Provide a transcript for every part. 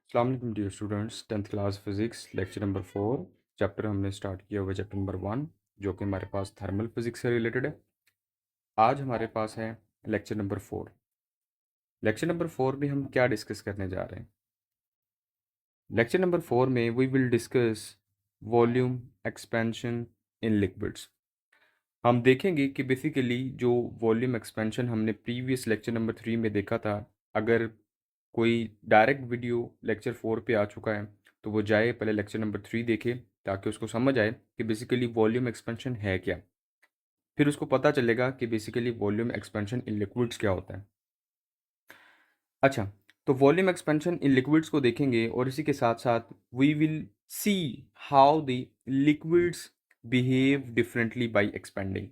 अस्सलाम वालेकुम dear students. 10th class physics lecture number 4 chapter हमने स्टार्ट किया हुआ चैप्टर नंबर 1 जो कि हमारे पास थर्मल फिज़िक्स से रिलेटेड है। आज हमारे पास है लेक्चर नंबर 4। लेक्चर नंबर 4 में हम क्या डिस्कस करने जा रहे हैं? लेक्चर नंबर 4 में we will discuss volume expansion in liquids. हम देखेंगे कि बेसिकली जो वॉल्यूम एक्सपेंशन हमने प्रीवियस लेक्चर नंबर 3 में देखा था, अगर कोई डायरेक्ट वीडियो लेक्चर 4 पे आ चुका है तो वो जाए पहले लेक्चर नंबर 3 देखे ताकि उसको समझ आए कि बेसिकली वॉल्यूम एक्सपेंशन है क्या। फिर उसको पता चलेगा कि basically volume expansion in liquids क्या होता है। अच्छा, तो वॉल्यूम एक्सपेंशन इन लिक्विड्स को देखेंगे और इसी के साथ साथ we will see how the liquids behave differently by expanding.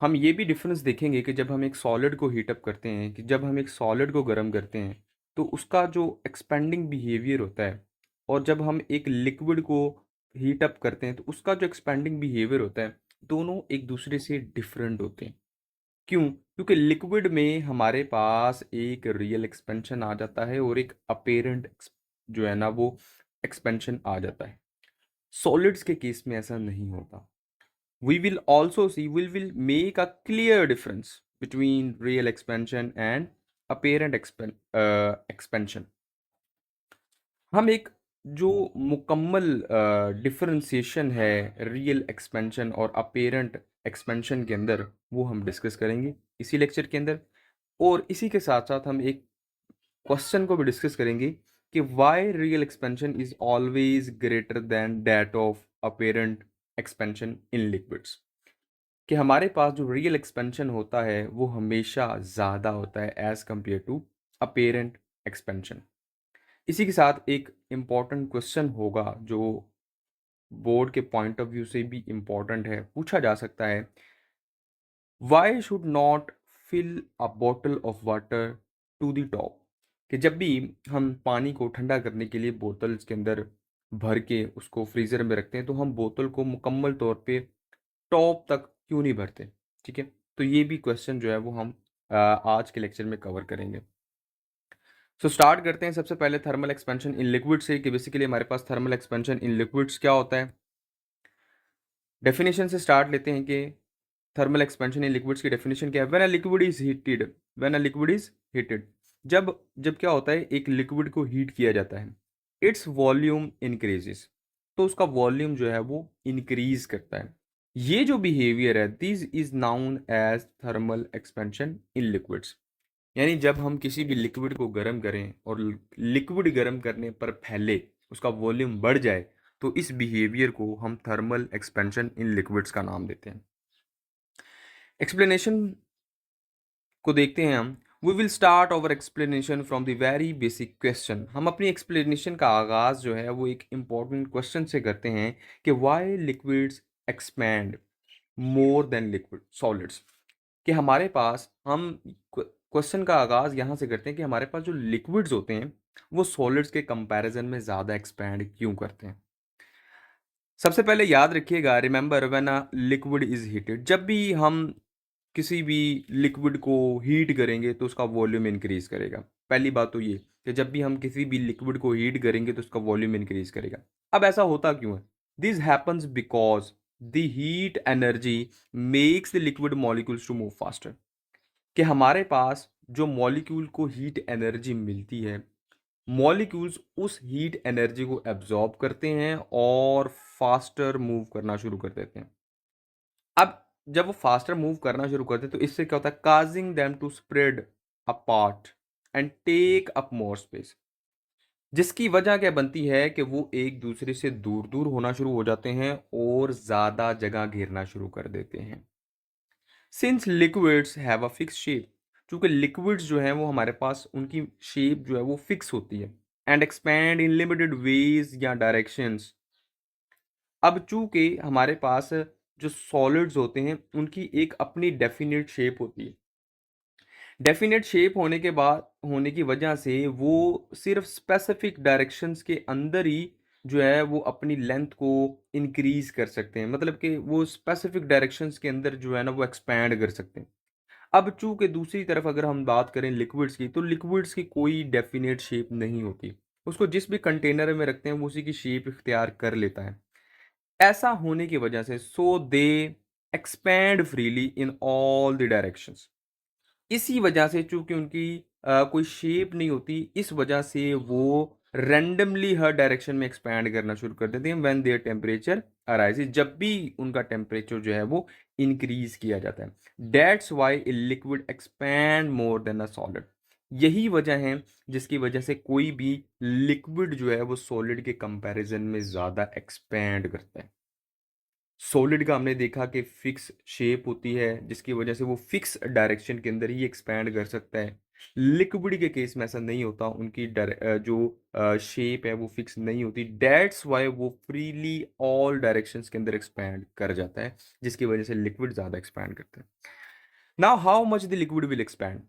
हम ये भी डिफरेंस देखेंगे कि जब हम एक सॉलिड को हीट अप करते हैं, कि जब हम एक सॉलिड को गर्म करते हैं तो उसका जो एक्सपेंडिंग बिहेवियर होता है, और जब हम एक लिक्विड को हीट अप करते हैं तो उसका जो एक्सपेंडिंग बिहेवियर होता है, दोनों एक दूसरे से डिफरेंट होते हैं। क्यों? क्योंकि लिक्विड में हमारे पास एक रियल एक्सपेंशन आ जाता है और एक अपेरेंट जो है ना वो एक्सपेंशन आ जाता है। सॉलिड्स के केस में ऐसा नहीं होता। We will also see, we will make a clear difference between real expansion and apparent expansion. हम एक जो मुकम्मल डिफरेंशिएशन है रियल एक्सपेंशन और अपेरेंट एक्सपेंशन के अंदर, वो हम डिस्कस करेंगे इसी लेक्चर के अंदर। और इसी के साथ साथ हम एक क्वेश्चन को भी डिस्कस करेंगे कि why real expansion is always greater than that of apparent expansion in liquids. कि हमारे पास जो रियल एक्सपेंशन होता है वो हमेशा ज़्यादा होता है as compare to apparent expansion. इसी के साथ एक इम्पॉर्टेंट क्वेश्चन होगा जो बोर्ड के पॉइंट ऑफ व्यू से भी इम्पॉर्टेंट है, पूछा जा सकता है, why should not fill a bottle of water to the top. कि जब भी हम पानी को ठंडा करने के लिए बोतल के अंदर भर के उसको फ्रीज़र में रखते हैं तो हम बोतल को मुकम्मल तौर पे टॉप तक क्यों नहीं भरते? ठीक है, तो ये भी क्वेश्चन जो है वो हम आज के लेक्चर में कवर करेंगे। सो स्टार्ट करते हैं सबसे पहले थर्मल एक्सपेंशन इन लिक्विड से, कि बेसिकली हमारे पास थर्मल एक्सपेंशन इन लिक्विड्स क्या होता है। डेफिनेशन से स्टार्ट लेते हैं कि थर्मल एक्सपेंशन इन लिक्विड्स की डेफिनेशन क्या है। When a liquid is heated, when a liquid is heated, जब जब क्या होता है, एक लिक्विड को हीट किया जाता है, इट्स वॉल्यूम इंक्रीजेस, तो उसका वॉल्यूम जो है वो इंक्रीज करता है। ये जो बिहेवियर है, this is known as thermal expansion in liquids. यानी जब हम किसी भी लिक्विड को गर्म करें और लिक्विड गर्म करने पर पहले उसका वॉल्यूम बढ़ जाए, तो इस बिहेवियर को हम थर्मल एक्सपेंशन इन लिक्विड्स का नाम देते हैं। एक्सप्लेनेशन को देखते हैं हम। We will start our explanation from the very basic question. हम अपनी एक्सप्लेनेशन का आगाज जो है वो एक इम्पॉर्टेंट क्वेश्चन से करते हैं कि why liquids expand more than liquid solids. कि हमारे पास, हम क्वेश्चन का आगाज यहाँ से करते हैं कि हमारे पास जो लिक्विड्स होते हैं वो सॉलिड्स के कंपैरिजन में ज़्यादा एक्सपैंड क्यों करते हैं। सबसे पहले याद रखिएगा, remember when a liquid is heated, जब भी हम किसी भी लिक्विड को हीट करेंगे तो उसका वॉल्यूम इंक्रीज करेगा। पहली बात तो ये कि जब भी हम किसी भी लिक्विड को हीट करेंगे तो उसका वॉल्यूम इंक्रीज करेगा। अब ऐसा होता क्यों है? This happens because the heat energy makes the liquid molecules to move faster. कि हमारे पास जो मॉलिक्यूल को हीट एनर्जी मिलती है, मॉलिक्यूल्स उस हीट एनर्जी को एब्जॉर्ब करते हैं और फास्टर मूव करना शुरू कर देते हैं। अब जब वो फास्टर मूव करना शुरू करते हैं तो इससे क्या होता है, causing them to spread apart and take up more space. जिसकी वजह क्या बनती है कि वो एक दूसरे से दूर दूर होना शुरू हो जाते हैं और ज्यादा जगह घेरना शुरू कर देते हैं। Since liquids have a fix shape, क्योंकि लिक्विड्स जो हैं वो हमारे पास उनकी शेप जो है वो फिक्स होती है, and expand in limited ways या डायरेक्शंस। अब चूंकि हमारे पास जो सॉलिड्स होते हैं उनकी एक अपनी डेफिनेट शेप होती है, डेफिनेट शेप होने के बाद होने की वजह से वो सिर्फ स्पेसिफिक डायरेक्शंस के अंदर ही जो है वो अपनी लेंथ को इंक्रीज कर सकते हैं, मतलब कि वो स्पेसिफिक डायरेक्शंस के अंदर जो है ना वो एक्सपैंड कर सकते हैं। अब चूंकि दूसरी तरफ अगर हम बात करें लिक्विड्स की, तो लिक्विड्स की कोई डेफिनेट शेप नहीं होती। उसको जिस भी कंटेनर में रखते हैं वो उसी की शेप इख्तियार कर लेता है। ऐसा होने की वजह से so they expand freely in all the directions. इसी वजह से चूंकि उनकी कोई शेप नहीं होती, इस वजह से वो रैंडमली हर डायरेक्शन में एक्सपैंड करना शुरू कर देते हैं व्हेन देयर टेम्परेचर अराइजेज, जब भी उनका टेम्परेचर जो है वो इंक्रीज किया जाता है। That's why a liquid expand more then a solid. यही वजह है जिसकी वजह से कोई भी लिक्विड जो है वो सॉलिड के कंपैरिजन में ज़्यादा एक्सपैंड करता है। सॉलिड का हमने देखा कि फिक्स शेप होती है जिसकी वजह से वो फिक्स डायरेक्शन के अंदर ही एक्सपैंड कर सकता है। लिक्विड के केस में ऐसा नहीं होता, उनकी जो शेप है वो फिक्स नहीं होती। डेट्स वाई वो फ्रीली ऑल डायरेक्शंस के अंदर एक्सपैंड कर जाता है, जिसकी वजह से लिक्विड ज़्यादा एक्सपैंड करता है। Now how much the liquid will expand.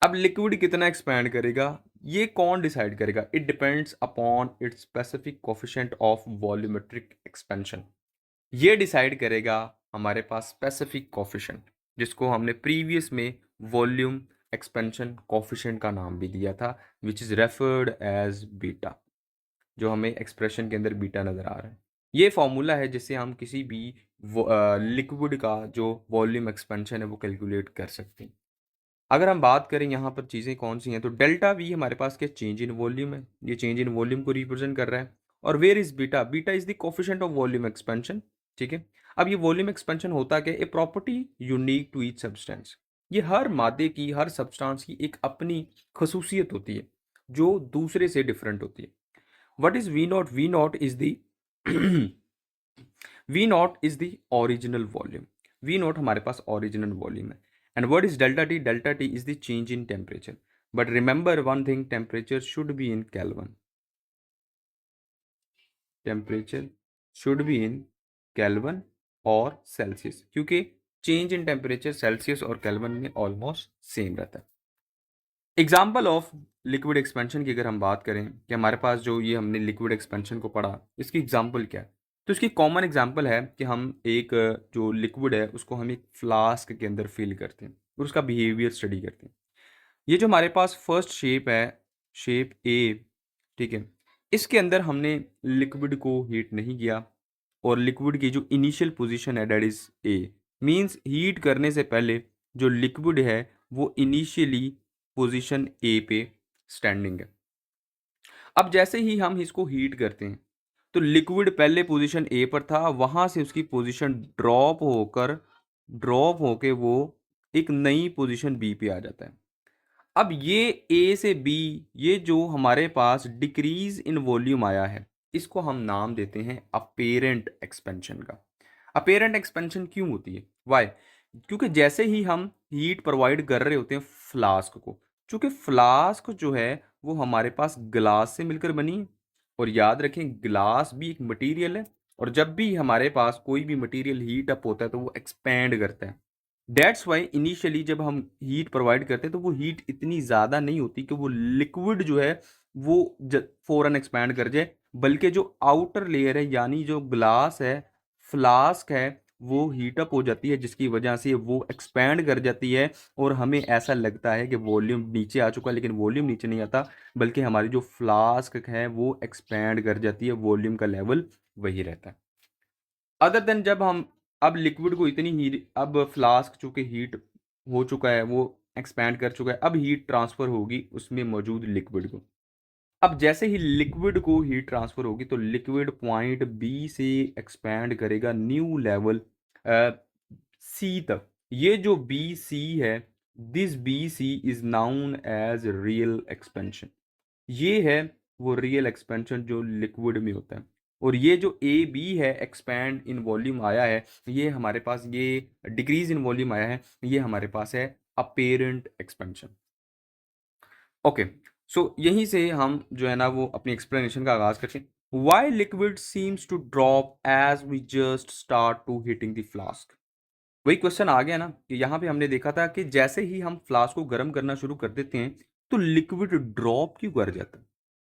अब लिक्विड कितना एक्सपैंड करेगा ये कौन डिसाइड करेगा? It depends upon its specific coefficient of volumetric expansion. ये डिसाइड करेगा हमारे पास स्पेसिफिक कोफिशिएंट, जिसको हमने प्रीवियस में वॉल्यूम एक्सपेंशन कोफिशिएंट का नाम भी दिया था, which is referred as beta, जो हमें एक्सप्रेशन के अंदर बीटा नज़र आ रहा है। ये फॉर्मूला है जिससे हम किसी भी लिक्विड का जो वॉल्यूम एक्सपेंशन है वो कैलकुलेट कर सकते हैं। अगर हम बात करें यहाँ पर चीज़ें कौन सी हैं, तो डेल्टा वी हमारे पास क्या चेंज इन वॉल्यूम है, ये चेंज इन वॉल्यूम को रिप्रेजेंट कर रहा है। और where is beta? Beta is the coefficient of volume expansion. ठीक है, अब ये वॉल्यूम एक्सपेंशन होता क्या? A property unique to each substance. ये हर मादे की, हर सब्सटेंस की एक अपनी खसूसियत होती है जो दूसरे से डिफरेंट होती है। What is V naught? V naught is the V naught is the original volume. V naught हमारे पास ओरिजिनल वॉल्यूम है। And what is delta T? Delta T is the change in temperature. But remember one thing, temperature should be in kelvin. Temperature should be in kelvin और Celsius, क्योंकि change in temperature Celsius और kelvin में almost same रहता है। Example of liquid expansion की अगर हम बात करें कि हमारे पास जो ये हमने लिक्विड एक्सपेंशन को पढ़ा, इसकी एग्जाम्पल क्या है, तो इसकी कॉमन एग्जाम्पल है कि हम एक जो लिक्विड है उसको हम एक फ्लास्क के अंदर फिल करते हैं और उसका बिहेवियर स्टडी करते हैं। ये जो हमारे पास फर्स्ट शेप है, शेप ए, ठीक है, इसके अंदर हमने लिक्विड को हीट नहीं किया और लिक्विड की जो इनिशियल पोजीशन है that is a, means heat करने से पहले जो लिक्विड है वो इनिशियली पोजीशन ए पे स्टैंडिंग है। अब जैसे ही हम इसको हीट करते हैं तो लिक्विड पहले पोजीशन ए पर था, वहां से उसकी पोजीशन ड्रॉप होके वो एक नई पोजीशन बी पे आ जाता है। अब ये ए से बी, ये जो हमारे पास डिक्रीज इन वॉल्यूम आया है, इसको हम नाम देते हैं अपेरेंट एक्सपेंशन का। अपेरेंट एक्सपेंशन क्यों होती है? वाई? क्योंकि जैसे ही हम हीट प्रोवाइड कर रहे होते हैं फ्लास्क को, चूंकि फ्लास्क जो है वो हमारे पास ग्लास से मिलकर बनी है, और याद रखें ग्लास भी एक मटेरियल है, और जब भी हमारे पास कोई भी मटेरियल हीट अप होता है तो वो एक्सपैंड करता है। डेट्स वाई इनिशियली जब हम हीट प्रोवाइड करते हैं तो वो हीट इतनी ज़्यादा नहीं होती कि वो लिक्विड जो है वो फौरन एक्सपैंड कर जाए, बल्कि जो आउटर लेयर है यानी जो ग्लास है, फ्लास्क है, वो हीटअप हो जाती है, जिसकी वजह से वो एक्सपैंड कर जाती है और हमें ऐसा लगता है कि वॉल्यूम नीचे आ चुका है, लेकिन वॉल्यूम नीचे नहीं आता, बल्कि हमारी जो फ्लास्क है वो एक्सपैंड कर जाती है, वॉल्यूम का लेवल वही रहता है। अदर देन जब हम अब लिक्विड को इतनी हीट, अब फ्लास्क चूंकि हीट हो चुका है, वो एक्सपैंड कर चुका है, अब हीट ट्रांसफर होगी उसमें मौजूद लिक्विड को। अब जैसे ही लिक्विड को हीट ट्रांसफर होगी तो लिक्विड पॉइंट बी से एक्सपैंड करेगा न्यू लेवल सी तक। ये जो बी सी है, this B C is known as real expansion. ये है वो रियल एक्सपेंशन जो लिक्विड में होता है। और ये जो ए बी है, एक्सपैंड इन वॉल्यूम आया है, ये हमारे पास, ये डिक्रीज इन वॉल्यूम आया है, ये हमारे पास है अपेरेंट एक्सपेंशन। ओके, सो यहीं से हम जो है ना वो अपनी एक्सप्लेनेशन का आगाज करते हैं। Why liquid seems to drop as we just start to heating the flask. वही क्वेश्चन आ गया ना कि यहाँ पे हमने देखा था कि जैसे ही हम फ्लास्क को गर्म करना शुरू कर देते हैं तो लिक्विड ड्रॉप क्यों कर जाता है?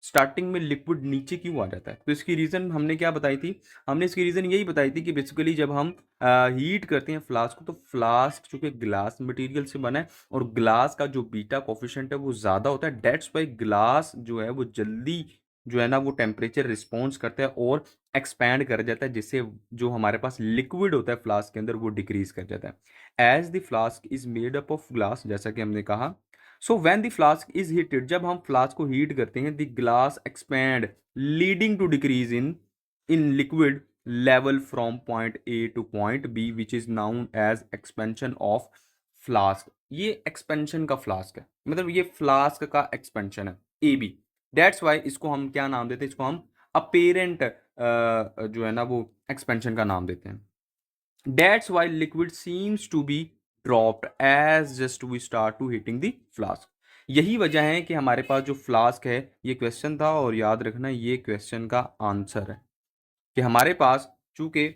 स्टार्टिंग में लिक्विड नीचे क्यों आ जाता है? तो इसकी रीज़न हमने क्या बताई थी? हमने इसकी रीज़न यही बताई थी कि बेसिकली जब हम हीट करते हैं फ्लास्क को, तो फ्लास्क चूंकि ग्लास मटेरियल से बना है और ग्लास का जो बीटा कोफिशिएंट है वो ज़्यादा होता है, डेट्स वाई ग्लास जो है वो जल्दी जो है ना वो टेम्परेचर रिस्पॉन्स करता है और एक्सपैंड कर जाता है, जिससे जो हमारे पास लिक्विड होता है फ्लास्क के अंदर वो डिक्रीज कर जाता है। As the flask is made up of glass, जैसा कि हमने कहा, so when the flask is heated, जब हम फ्लास्क को हीट करते हैं, the glass expand leading to decrease in liquid level from point A to point B, which is known as expansion of flask. ये एक्सपेंशन का flask है, मतलब ये फ्लास्क का एक्सपेंशन है, ए बी। दैट्स वाई इसको हम क्या नाम देते हैं? इसको हम अपेरेंट जो है ना वो एक्सपेंशन का नाम देते हैं। That's why liquid seems to be dropped as just we start to heating the flask. यही वजह है कि हमारे पास जो फ्लास्क है, ये क्वेश्चन था और याद रखना ये क्वेश्चन का आंसर है कि हमारे पास चूंकि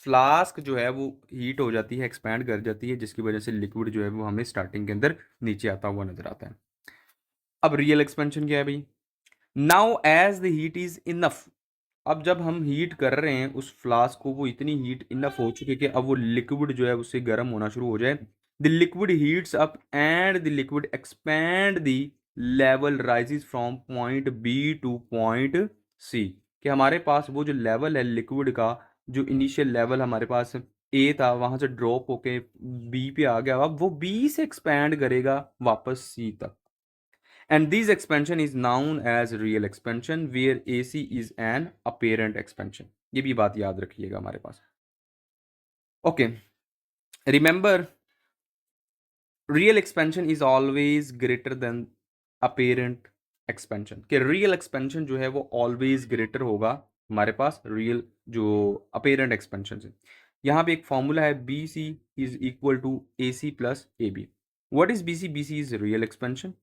फ्लास्क जो है वो हीट हो जाती है, एक्सपैंड कर जाती है, जिसकी वजह से लिक्विड जो है वो हमें स्टार्टिंग के अंदर नीचे आता हुआ नजर आता है। अब रियल एक्सपेंशन क्या है भाई? Now as the heat is enough, अब जब हम हीट कर रहे हैं उस फ्लास्क को, वो इतनी हीट इनफ हो चुकी है कि अब वो लिक्विड जो है उससे गर्म होना शुरू हो जाए। The liquid heats up and the liquid expand the level rises from point B to point C, कि हमारे पास वो जो लेवल है लिक्विड का, जो इनिशियल लेवल हमारे पास ए था, वहां से ड्रॉप होके बी पे आ गया, अब वो बी से एक्सपैंड करेगा वापस सी तक। And this expansion is known as real expansion, where AC is an apparent expansion. ये भी बात याद रखिएगा हमारे पास। Okay, remember, real expansion is always greater than apparent expansion। कि real expansion जो है वो always greater होगा हमारे पास real जो apparent expansion से। यहाँ पे एक फॉर्मूला है, BC is equal to AC plus AB। What is BC? BC is real expansion।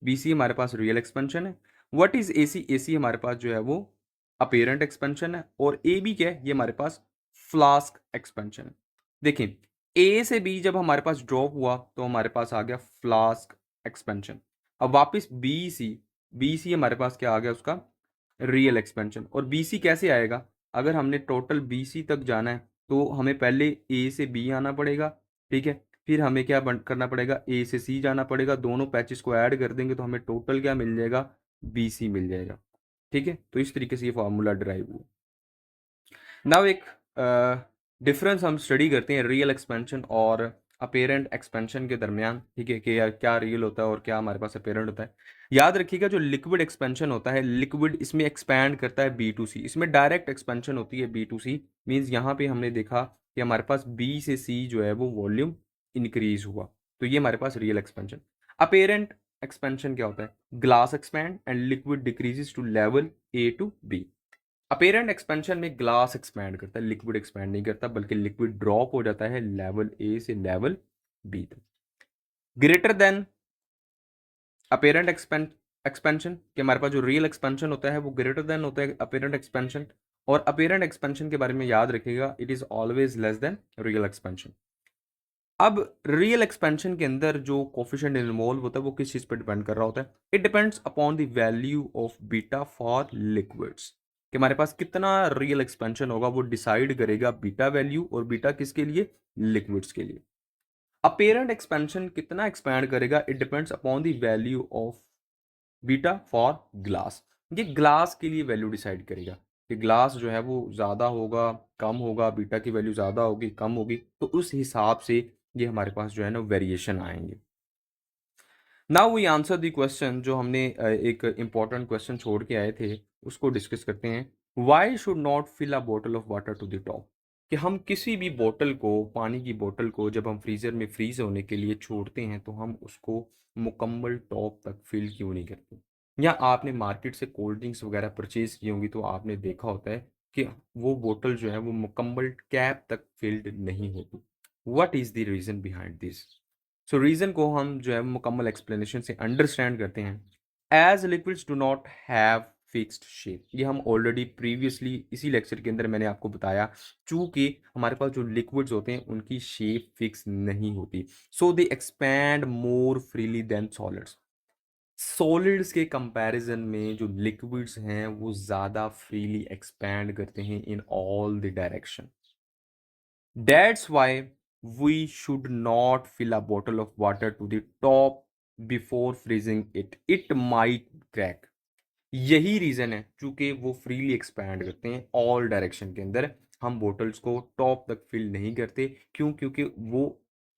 BC हमारे पास रियल एक्सपेंशन है। What is AC? AC हमारे पास जो है वो अपेरेंट एक्सपेंशन है। और AB क्या है? ये हमारे पास फ्लास्क एक्सपेंशन है। देखिए, A से B जब हमारे पास ड्रॉप हुआ तो हमारे पास आ गया फ्लास्क एक्सपेंशन। अब वापस BC हमारे पास क्या आ गया? उसका रियल एक्सपेंशन। और BC कैसे आएगा? अगर हमने टोटल BC तक जाना है तो हमें पहले A से B आना पड़ेगा, ठीक है, फिर हमें क्या करना पड़ेगा? ए से सी जाना पड़ेगा, दोनों पैचेस को ऐड कर देंगे तो हमें टोटल क्या मिल जाएगा? BC मिल जाएगा। ठीक है, तो इस तरीके से ये फॉर्मूला ड्राइव हुआ। नाउ एक डिफरेंस हम स्टडी करते हैं रियल एक्सपेंशन और अपेरेंट एक्सपेंशन के दरमियान, ठीक है, कि यार क्या रियल होता है और क्या हमारे पास अपेरेंट होता है। याद रखिएगा, जो लिक्विड एक्सपेंशन होता है, लिक्विड इसमें एक्सपैंड करता है बी टू सी, इसमें डायरेक्ट एक्सपेंशन होती है बी टू सी। मीन्स यहाँ पे हमने देखा कि हमारे पास बी से सी जो है वो वॉल्यूम इंक्रीज हुआ, तो ये हमारे पास रियल एक्सपेंशन। अपेरेंट एक्सपेंशन क्या होता है? Glass expand and liquid decreases to level A to B. Apparent expansion में ग्लास एक्सपैंड करता है, लिक्विड एक्सपैंड नहीं करता, बल्कि लिक्विड ड्रॉप हो जाता है लेवल ए से लेवल बी तक। ग्रेटर देन अपेरेंट एक्सपेंशन के हमारे पास जो रियल एक्सपेंशन होता है वो ग्रेटर देन होता है अपेरेंट एक्सपेंशन। और अपेरेंट एक्सपेंशन के बारे में याद रखिएगा, it is always less than real expansion. अब रियल एक्सपेंशन के अंदर जो कोफिशिएंट इन्वॉल्व होता है वो किस चीज पर डिपेंड कर रहा होता है? It depends upon the value of beta for liquids, कि हमारे पास कितना रियल एक्सपेंशन होगा वो डिसाइड करेगा बीटा वैल्यू, और बीटा किसके लिए? लिक्विड्स के लिए। अपेरेंट एक्सपेंशन कितना एक्सपैंड करेगा? It depends upon the value of beta for glass. ये ग्लास के लिए वैल्यू डिसाइड करेगा कि ग्लास जो है वो ज़्यादा होगा, कम होगा, बीटा की वैल्यू ज़्यादा होगी, कम होगी, तो उस हिसाब से ये हमारे पास जो है ना वेरिएशन आएंगे। Now we answer the question, जो हमने एक इंपॉर्टेंट क्वेश्चन छोड़ के आए थे उसको डिस्कस करते हैं। Why should not fill a bottle of water to the top? कि हम किसी भी बोतल को, पानी की बोतल को, जब हम फ्रीज़र में फ्रीज होने के लिए छोड़ते हैं तो हम उसको मुकम्मल टॉप तक फिल क्यों नहीं करते? या आपने मार्केट से कोल्ड ड्रिंक्स वगैरह परचेज की होंगी तो आपने देखा होता है कि वो बोतल जो है वो मुकम्मल कैप तक फिल्ड नहीं होती। What is the reason behind this? So reason को हम जो है मुकम्मल एक्सप्लेनेशन से अंडरस्टैंड करते हैं। As liquids do not have fixed shape, ये हम ऑलरेडी प्रीवियसली इसी लेक्चर के अंदर मैंने आपको बताया, चूंकि हमारे पास जो लिक्विड्स होते हैं उनकी शेप फिक्स नहीं होती, so they expand more freely than solids. Solids के कंपैरिजन में जो लिक्विड्स हैं वो ज़्यादा फ्रीली एक्सपैंड करते हैं इन all the direction. That's why we should not fill a bottle of water to the top before freezing it. It might crack. यही reason है क्योंकि वो फ्रीली एक्सपैंड करते हैं ऑल डायरेक्शन के अंदर. हम बोटल्स को टॉप तक फिल नहीं करते. क्यों? क्योंकि वो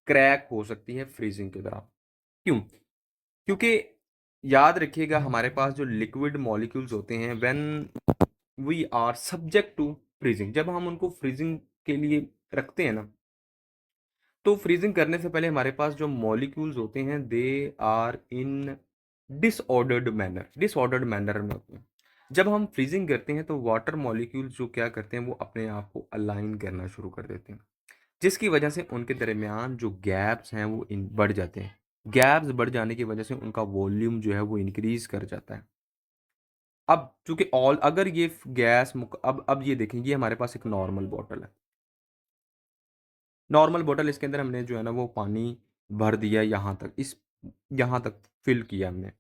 क्रैक हो सकती है फ्रीजिंग के दौरान. क्यों? क्योंकि याद रखिएगा हमारे पास जो लिक्विड मॉलिक्यूल्स होते हैं when we are subject to freezing, जब हम उनको फ्रीजिंग के लिए रखते हैं ना, तो फ्रीजिंग करने से पहले हमारे पास जो मॉलिक्यूल्स होते हैं they are in disordered manner में होते हैं. जब हम फ्रीजिंग करते हैं तो वाटर मॉलिक्यूल्स जो क्या करते हैं वो अपने आप को अलाइन करना शुरू कर देते हैं, जिसकी वजह से उनके दरमियान जो गैप्स हैं वो बढ़ जाते हैं. गैप्स बढ़ जाने की वजह से उनका वॉल्यूम जो है वो इंक्रीज कर जाता है. अब चूंकि ऑल अगर ये गैस अब ये देखेंगे हमारे पास एक नॉर्मल बॉटल है. नॉर्मल बॉटल, इसके अंदर हमने जो है ना वो पानी भर दिया यहाँ तक फिल किया हमने.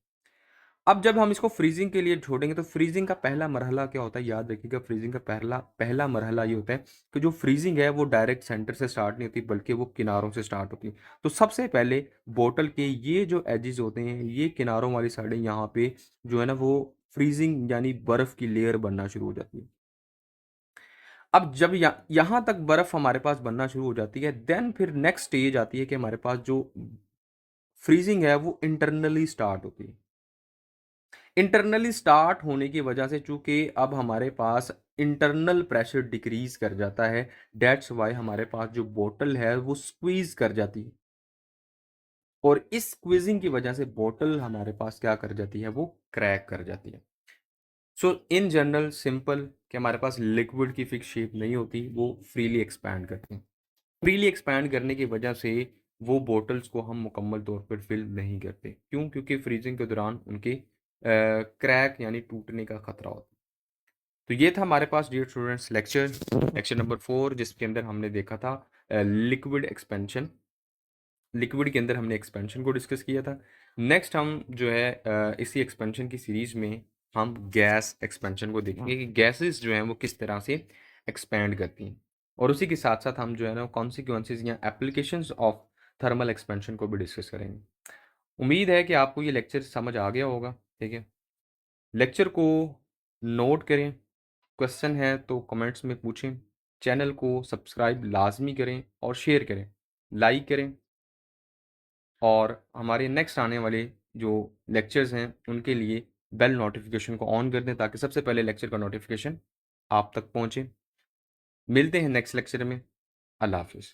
अब जब हम इसको फ्रीजिंग के लिए छोड़ेंगे तो फ्रीजिंग का पहला मरहला क्या होता है, याद रखिएगा. फ्रीजिंग का पहला पहला मरहला ये होता है कि जो फ्रीजिंग है वो डायरेक्ट सेंटर से स्टार्ट नहीं होती बल्कि वो किनारों से स्टार्ट होती है. तो सबसे पहले बोतल के ये जो एजेस होते हैं, ये किनारों वाली साइडें, यहाँ पे जो है ना वो फ्रीजिंग यानी बर्फ की लेयर बनना शुरू हो जाती है. अब जब यहाँ तक बर्फ हमारे पास बनना शुरू हो जाती है, देन फिर नेक्स्ट स्टेज आती है कि हमारे पास जो फ्रीजिंग है वो इंटरनली स्टार्ट होती है. इंटरनली स्टार्ट होने की वजह से चूंकि अब हमारे पास इंटरनल प्रेशर डिक्रीज कर जाता है, डेट्स वाई हमारे पास जो बोतल है वो स्क्वीज कर जाती है. और इस स्क्वीजिंग की वजह से बोतल हमारे पास क्या कर जाती है, वो क्रैक कर जाती है. सो इन जनरल सिंपल कि हमारे पास लिक्विड की फिक्स शेप नहीं होती, वो फ्रीली एक्सपैंड करते हैं. फ्रीली एक्सपैंड करने की वजह से वो बोटल्स को हम मुकम्मल तौर पर फिल नहीं करते. क्यों? क्योंकि फ्रीजिंग के दौरान उनके क्रैक यानी टूटने का खतरा होता है. तो ये था हमारे पास डियर स्टूडेंट्स लेक्चर नंबर 4, जिसके अंदर हमने देखा था लिक्विड एक्सपेंशन. लिक्विड के अंदर हमने एक्सपेंशन को डिस्कस किया था. नेक्स्ट हम जो है इसी एक्सपेंशन की सीरीज में हम गैस एक्सपेंशन को देखेंगे कि गैसेस जो हैं वो किस तरह से एक्सपैंड करती हैं. और उसी के साथ साथ हम जो है ना कॉन्सिक्वेंसेज या एप्लीकेशंस ऑफ थर्मल एक्सपेंशन को भी डिस्कस करेंगे. उम्मीद है कि आपको ये लेक्चर समझ आ गया होगा. ठीक है, लेक्चर को नोट करें. क्वेश्चन है तो कमेंट्स में पूछें. चैनल को सब्सक्राइब लाजमी करें और शेयर करें, लाइक करें. और हमारे नेक्स्ट आने वाले जो लेक्चर्स हैं उनके लिए बेल नोटिफिकेशन को ऑन कर दें ताकि सबसे पहले लेक्चर का नोटिफिकेशन आप तक पहुंचे. मिलते हैं नेक्स्ट लेक्चर में. अल्लाह हाफिज़.